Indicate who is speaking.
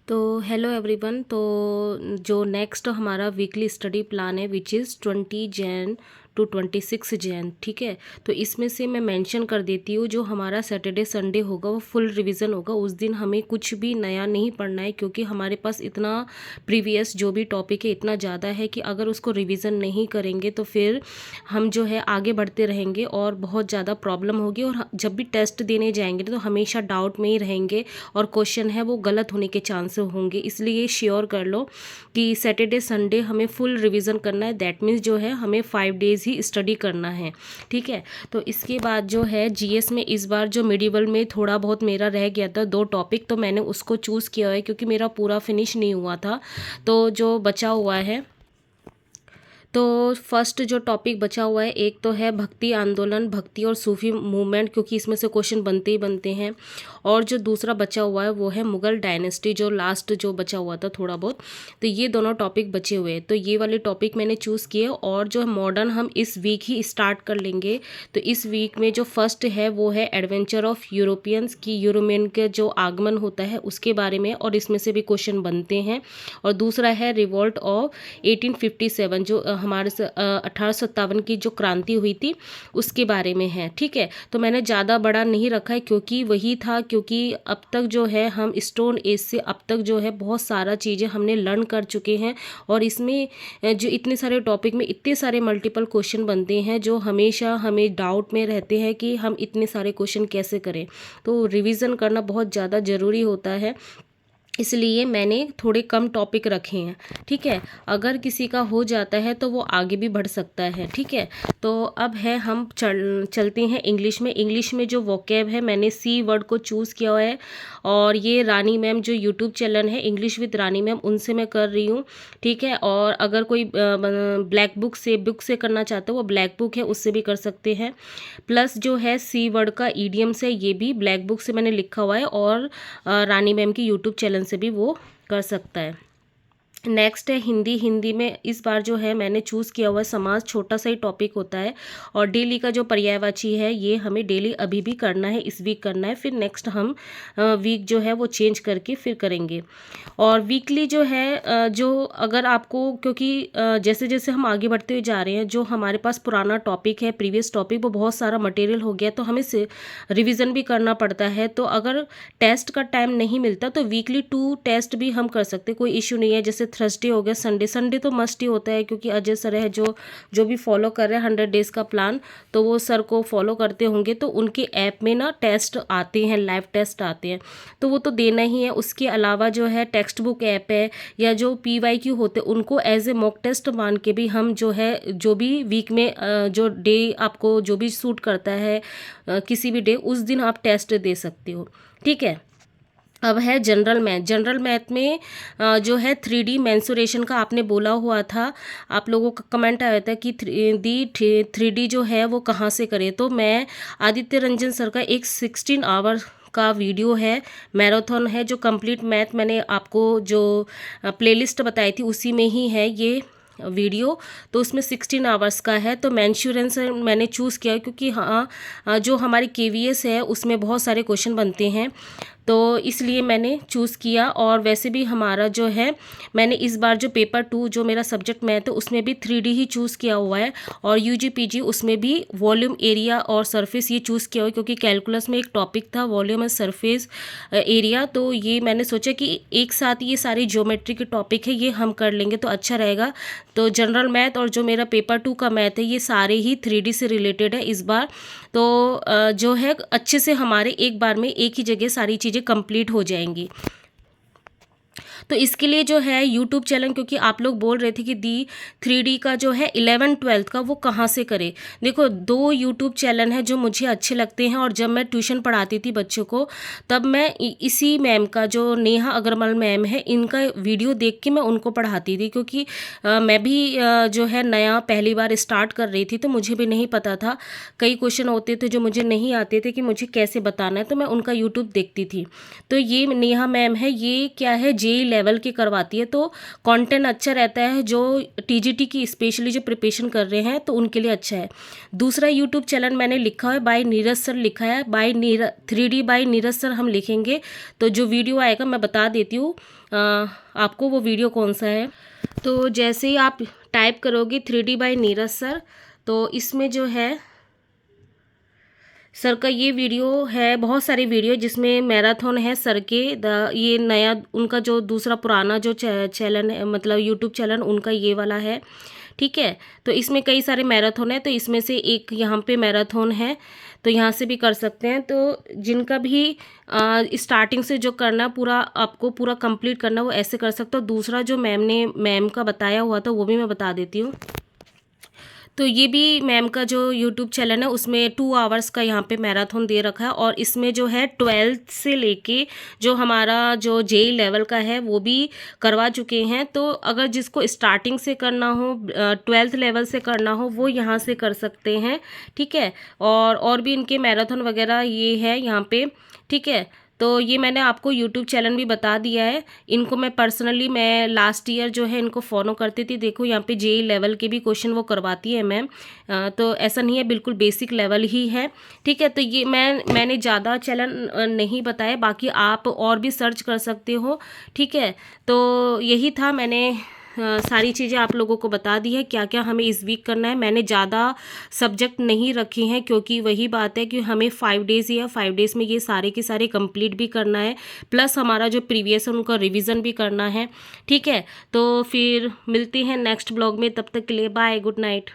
Speaker 1: तो hello everyone. तो जो नेक्स्ट हमारा वीकली स्टडी प्लान है which is 20 Jan to 26 Jan, ठीक है। तो इसमें से मैं मेंशन कर देती हूँ, जो हमारा सैटरडे संडे होगा वो फुल रिवीजन होगा। उस दिन हमें कुछ भी नया नहीं पढ़ना है, क्योंकि हमारे पास इतना प्रीवियस जो भी टॉपिक है इतना ज़्यादा है कि अगर उसको रिवीजन नहीं करेंगे तो फिर हम जो है आगे बढ़ते रहेंगे और बहुत ज़्यादा प्रॉब्लम होगी। और जब भी टेस्ट देने जाएंगे तो हमेशा डाउट में ही रहेंगे और क्वेश्चन है वो गलत होने के चांसेस होंगे। इसलिए श्योर कर लो कि सैटरडे संडे हमें फुल रिवीजन करना है। दैट मीन्स जो है हमें 5 डेज ही स्टडी करना है, ठीक है। तो इसके बाद जो है जीएस में इस बार जो मिडिवल में थोड़ा बहुत मेरा रह गया था 2 टॉपिक, तो मैंने उसको चूज़ किया है क्योंकि मेरा पूरा फिनिश नहीं हुआ था। तो जो बचा हुआ है, तो फर्स्ट जो टॉपिक बचा हुआ है, एक तो है भक्ति आंदोलन, भक्ति और सूफी मूवमेंट, क्योंकि इसमें से क्वेश्चन बनते ही बनते हैं। और जो दूसरा बचा हुआ है वो है मुगल डायनेस्टी, जो लास्ट जो बचा हुआ था थोड़ा बहुत। तो ये दोनों टॉपिक बचे हुए हैं, तो ये वाले टॉपिक मैंने चूज़ किए। और जो मॉडर्न हम इस वीक ही स्टार्ट कर लेंगे। तो इस वीक में जो फर्स्ट है वो है एडवेंचर ऑफ यूरोपियंस, की यूरोपियन के जो आगमन होता है उसके बारे में, और इसमें से भी क्वेश्चन बनते हैं। और दूसरा है रिवॉल्ट ऑफ 1857, जो हमारे 1857 की जो क्रांति हुई थी उसके बारे में है, ठीक है। तो मैंने ज़्यादा बड़ा नहीं रखा है क्योंकि वही था, क्योंकि अब तक जो है हम स्टोन एज से अब तक जो है बहुत सारा चीज़ें हमने लर्न कर चुके हैं। और इसमें जो इतने सारे टॉपिक में इतने सारे मल्टीपल क्वेश्चन बनते हैं जो हमेशा हमें डाउट में रहते हैं कि हम इतने सारे क्वेश्चन कैसे करें। तो रिवीजन करना बहुत ज़्यादा ज़रूरी होता है, इसलिए मैंने थोड़े कम टॉपिक रखे हैं, ठीक है। अगर किसी का हो जाता है तो वो आगे भी बढ़ सकता है, ठीक है। तो अब है हम चलते हैं इंग्लिश में। इंग्लिश में जो वोकैब है मैंने सी वर्ड को चूज़ किया हुआ है। और ये रानी मैम जो यूट्यूब चैनल है इंग्लिश विद रानी मैम, उनसे मैं कर रही हूँ, ठीक है। और अगर कोई ब्लैक बुक से करना चाहते हो, वो ब्लैक बुक है उससे भी कर सकते हैं। प्लस जो है सी वर्ड का ईडियम्स है, ये भी ब्लैक बुक से मैंने लिखा हुआ है, और रानी मैम की यूट्यूब चैनल से भी वो कर सकता है। नेक्स्ट है हिंदी। हिंदी में इस बार जो है मैंने चूज़ किया हुआ है समाज, छोटा सा ही टॉपिक होता है। और डेली का जो पर्यायवाची है ये हमें डेली अभी भी करना है, इस वीक करना है। फिर नेक्स्ट हम वीक जो है वो चेंज करके फिर करेंगे। और वीकली जो है जो अगर आपको, क्योंकि जैसे जैसे हम आगे बढ़ते हुए जा रहे हैं, जो हमारे पास पुराना टॉपिक है, प्रीवियस टॉपिक, वो बहुत सारा मटेरियल हो गया, तो हमें से रिविज़न भी करना पड़ता है। तो अगर टेस्ट का टाइम नहीं मिलता तो वीकली 2 टेस्ट भी हम कर सकते, कोई इशू नहीं है। जैसे थर्सडे हो गया, संडे तो मस्ट ही होता है, क्योंकि अजय सर है जो जो भी फॉलो कर रहे हैं 100 डेज़ का प्लान, तो वो सर को फॉलो करते होंगे। तो उनके ऐप में ना टेस्ट आते हैं, लाइव टेस्ट आते हैं, तो वो तो देना ही है। उसके अलावा जो है टेक्स्ट बुक ऐप है, या जो PYQ होते हैं उनको एज ए मॉक टेस्ट मान के भी हम जो है, जो भी वीक में जो डे आपको जो भी सूट करता है, किसी भी डे उस दिन आप टेस्ट दे सकते हो, ठीक है। अब है जनरल मैथ। जनरल मैथ में जो है 3D मेंसुरेशन का आपने बोला हुआ था, आप लोगों का कमेंट आया था कि 3D जो है वो कहाँ से करें। तो मैं आदित्य रंजन सर का एक 16 आवर का वीडियो है, मैराथन है, जो कंप्लीट मैथ मैंने आपको जो प्लेलिस्ट बताई थी उसी में ही है ये वीडियो। तो उसमें 16 आवर्स का है। तो मैंश्योरेंस मैंने चूज़ किया क्योंकि हाँ, जो हमारी KVS है उसमें बहुत सारे क्वेश्चन बनते हैं, तो इसलिए मैंने चूज़ किया। और वैसे भी हमारा जो है, मैंने इस बार जो पेपर 2 जो मेरा सब्जेक्ट मैथ है उसमें भी 3D ही चूज़ किया हुआ है। और UGPG उसमें भी वॉल्यूम, एरिया और सरफेस ये चूज़ किया हुआ है, क्योंकि कैलकुलस में एक टॉपिक था वॉल्यूम और सरफेस एरिया। तो ये मैंने सोचा कि एक साथ ये सारी ज्योमेट्री के टॉपिक है ये हम कर लेंगे तो अच्छा रहेगा। तो जनरल मैथ और जो मेरा पेपर 2 का मैथ है ये सारे ही 3D से रिलेटेड है इस बार। तो जो है अच्छे से हमारे एक बार में एक ही जगह सारी चीज़ें कंप्लीट हो जाएंगी। तो इसके लिए जो है यूट्यूब चैनल, क्योंकि आप लोग बोल रहे थे कि दी 3D का जो है 11th-12th का वो कहाँ से करें। देखो 2 यूट्यूब चैनल हैं जो मुझे अच्छे लगते हैं, और जब मैं ट्यूशन पढ़ाती थी बच्चों को तब मैं इसी मैम का, जो नेहा अग्रवाल मैम है, इनका वीडियो देख के मैं उनको पढ़ाती थी। क्योंकि मैं भी जो है नया पहली बार स्टार्ट कर रही थी, तो मुझे भी नहीं पता था, कई क्वेश्चन होते थे जो मुझे नहीं आते थे कि मुझे कैसे बताना है, तो मैं उनका यूट्यूब देखती थी। तो ये नेहा मैम है, ये क्या है, JEE लेवल की करवाती है, तो कंटेंट अच्छा रहता है, जो टीजीटी की स्पेशली जो प्रिपरेशन कर रहे हैं तो उनके लिए अच्छा है। दूसरा यूट्यूब चैनल मैंने लिखा है बाय नीरज सर लिखा है, bye 3D bye Neeraj sir हम लिखेंगे तो जो वीडियो आएगा मैं बता देती हूँ आपको वो वीडियो कौन सा है। तो जैसे ही आप टाइप करोगे 3D बाय नीरज सर, तो इसमें जो है सर का ये वीडियो है, बहुत सारे वीडियो जिसमें मैराथन है सर के, ये नया उनका जो दूसरा पुराना जो चैनल है, मतलब यूट्यूब चैनल उनका ये वाला है, ठीक है। तो इसमें कई सारे मैराथन है, तो इसमें से एक यहाँ पे मैराथन है, तो यहाँ से भी कर सकते हैं। तो जिनका भी स्टार्टिंग से जो करना पूरा आपको पूरा कंप्लीट करना वो ऐसे कर सकते हो। दूसरा जो मैम का बताया हुआ था वो भी मैं बता देती हूँ। तो ये भी मैम का जो यूट्यूब चैनल है उसमें 2 आवर्स का यहाँ पे मैराथन दे रखा है, और इसमें जो है 12th से लेके जो हमारा जो जेई लेवल का है वो भी करवा चुके हैं। तो अगर जिसको स्टार्टिंग से करना हो, 12th लेवल से करना हो, वो यहाँ से कर सकते हैं, ठीक है। और भी इनके मैराथन वगैरह ये है यहाँ पे, ठीक है। तो ये मैंने आपको यूट्यूब चैनल भी बता दिया है। इनको मैं पर्सनली मैं लास्ट ईयर जो है इनको फॉलो करती थी। देखो यहाँ पे जेई लेवल के भी क्वेश्चन वो करवाती है मैम, तो ऐसा नहीं है, बिल्कुल बेसिक लेवल ही है, ठीक है। तो ये मैंने ज़्यादा चैनल नहीं बताया, बाकी आप और भी सर्च कर सकते हो, ठीक है। तो यही था, मैंने सारी चीज़ें आप लोगों को बता दी है क्या क्या हमें इस वीक करना है। मैंने ज़्यादा सब्जेक्ट नहीं रखी हैं क्योंकि वही बात है कि हमें 5 डेज़ ही है, 5 डेज़ में ये सारे के सारे कंप्लीट भी करना है, प्लस हमारा जो प्रीवियस है उनका रिवीजन भी करना है, ठीक है। तो फिर मिलते हैं नेक्स्ट ब्लॉग में, तब तक के लिए बाय, गुड नाइट।